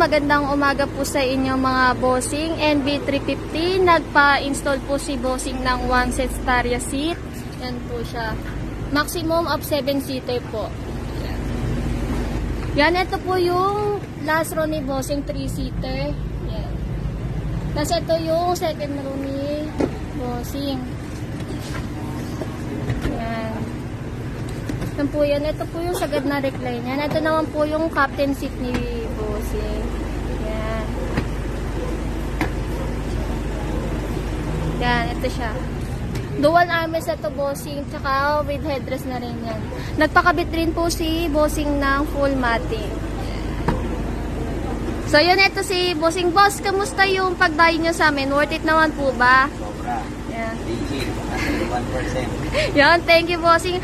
magandang umaga po sa inyo mga bossing. NB350, nagpa-install po si bossing ng 1 set Staria seat. Yan po siya. Maximum of 7 seater po. Yan, ito po yung last row ni bossing 3 seater. Yan. Tapos ito yung second row ni bossing. Yan. Ito po yan. Ito po yung sagad na recline yan. Ito naman po yung captain seat ni bossing. Yan. Yan, ito siya. Dual armrest ito bossing. Tsaka with headrest na rin yan. Nagpakabit rin po si bossing ng full mating. So yun, ito si bossing. Boss, kamusta yung pagdayo nyo sa amin? Worth it naman po ba? Sobra. Yan. Legit. 1%. Yan, thank you bossing.